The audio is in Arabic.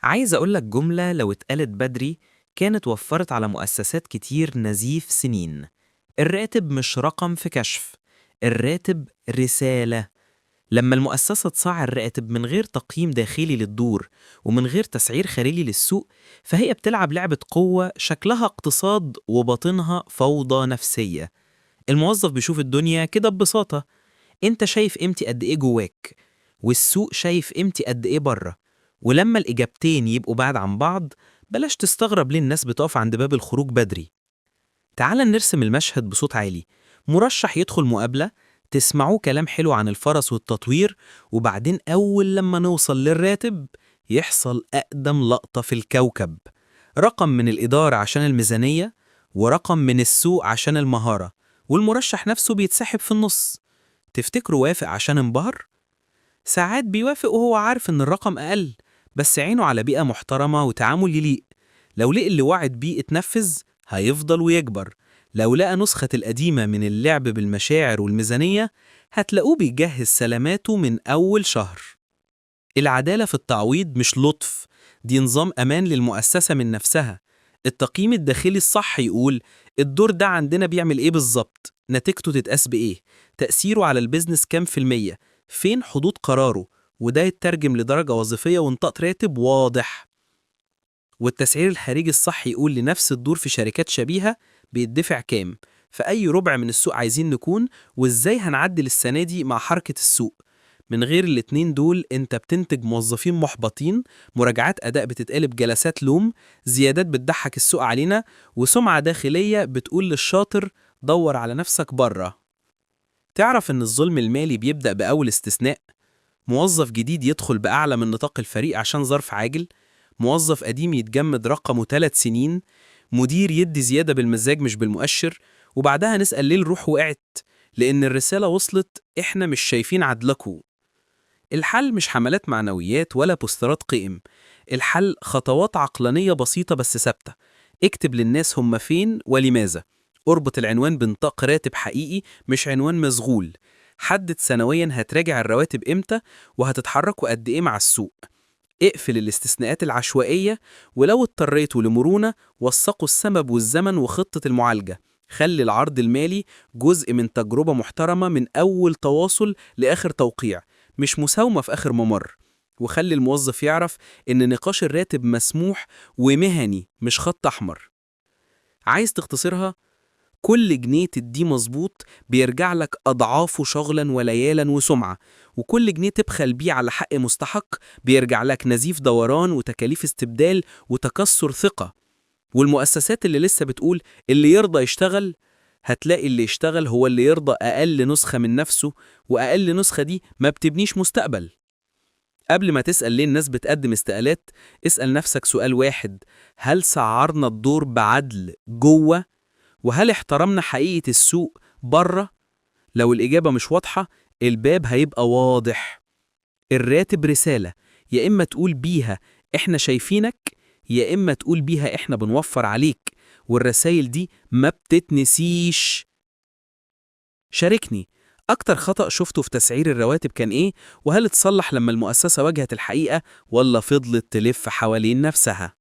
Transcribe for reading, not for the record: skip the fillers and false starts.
عايز أقولك جملة لو اتقالت بدري كانت وفرت على مؤسسات كتير نزيف سنين. الراتب مش رقم في كشف، الراتب رسالة. لما المؤسسة تصعد الراتب من غير تقييم داخلي للدور ومن غير تسعير خارجي للسوق، فهي بتلعب لعبة قوة شكلها اقتصاد وباطنها فوضى نفسية. الموظف بيشوف الدنيا كده ببساطة، انت شايف قيمتي قد ايه جواك، والسوق شايف قيمتي قد ايه بره. ولما الإجابتين يبقوا بعاد عن بعض، بلاش تستغرب ليه الناس بتقف عند باب الخروج بدري. تعال نرسم المشهد بصوت عالي. مرشح يدخل مقابلة، تسمعوه كلام حلو عن الفرص والتطوير، وبعدين أول لما نوصل للراتب يحصل أقدم لقطة في الكوكب. رقم من الإدارة عشان الميزانية، ورقم من السوق عشان المهارة، والمرشح نفسه بيتسحب في النص. تفتكروا وافق عشان انبهر؟ ساعات بيوافق وهو عارف إن الرقم أقل، بس عينه على بيئة محترمة وتعامل يليق. لو لقي اللي وعد بيه اتنفذ، هيفضل ويكبر. لو لقى نسخة القديمة من اللعب بالمشاعر والميزانية، هتلاقوه بيجهز سلاماته من أول شهر. العدالة في التعويض مش لطف، دي نظام أمان للمؤسسة من نفسها. التقييم الداخلي الصح يقول: الدور ده عندنا بيعمل إيه بالظبط؟ نتيجته تتقاس بإيه؟ تأثيره على البيزنس كام في المية؟ فين حدود قراره؟ وده يترجم لدرجة وظيفية ونطاق راتب واضح. والتسعير الخارجي الصح يقول لنفس الدور في شركات شبيهة بيدفع كام؟ في أي ربع من السوق عايزين نكون؟ وإزاي هنعدل السنة دي مع حركة السوق؟ من غير الاتنين دول انت بتنتج موظفين محبطين، مراجعات أداء بتتقلب جلسات لوم، زيادات بتضحك السوق علينا، وسمعة داخلية بتقول للشاطر دور على نفسك بره. تعرف إن الظلم المالي بيبدأ بأول استثناء؟ موظف جديد يدخل بأعلى من نطاق الفريق عشان ظرف عاجل، موظف قديم يتجمد رقمه 3 سنين، مدير يدي زيادة بالمزاج مش بالمؤشر، وبعدها نسأل ليه الروح وقعت؟ لأن الرسالة وصلت: إحنا مش شايفين عدلكوا. الحل مش حملات معنويات ولا بوسترات قيم، الحل خطوات عقلانية بسيطة بس ثابتة. اكتب للناس هم فين ولماذا، اربط العنوان بنطاق راتب حقيقي مش عنوان مشغول. حدد سنويا هتراجع الرواتب امتى وهتتحركوا قد ايه مع السوق. اقفل الاستثناءات العشوائية، ولو اضطريتوا لمرونة وثقوا السبب والزمن وخطة المعالجة. خلي العرض المالي جزء من تجربة محترمة من أول تواصل لآخر توقيع، مش مساومة في آخر ممر. وخلي الموظف يعرف إن نقاش الراتب مسموح ومهني مش خط أحمر. عايز تختصرها؟ كل جنيه تديه مظبوط بيرجع لك أضعافه شغلا وليالا وسمعة، وكل جنيه تبخل بيه على حق مستحق بيرجع لك نزيف دوران وتكاليف استبدال وتكسر ثقة. والمؤسسات اللي لسه بتقول اللي يرضى يشتغل، هتلاقي اللي يشتغل هو اللي يرضى أقل نسخة من نفسه، وأقل نسخة دي ما بتبنيش مستقبل. قبل ما تسأل ليه الناس بتقدم استقالات، اسأل نفسك سؤال واحد: هل سعرنا الدور بعدل جوه؟ وهل احترمنا حقيقة السوق بره؟ لو الإجابة مش واضحة، الباب هيبقى واضح. الراتب رسالة، يا إما تقول بيها إحنا شايفينك، يا إما تقول بيها إحنا بنوفر عليك، والرسائل دي ما بتتنسيش. شاركني، أكتر خطأ شفته في تسعير الرواتب كان إيه؟ وهل اتصلح لما المؤسسة واجهت الحقيقة ولا فضلت تلف حوالين نفسها؟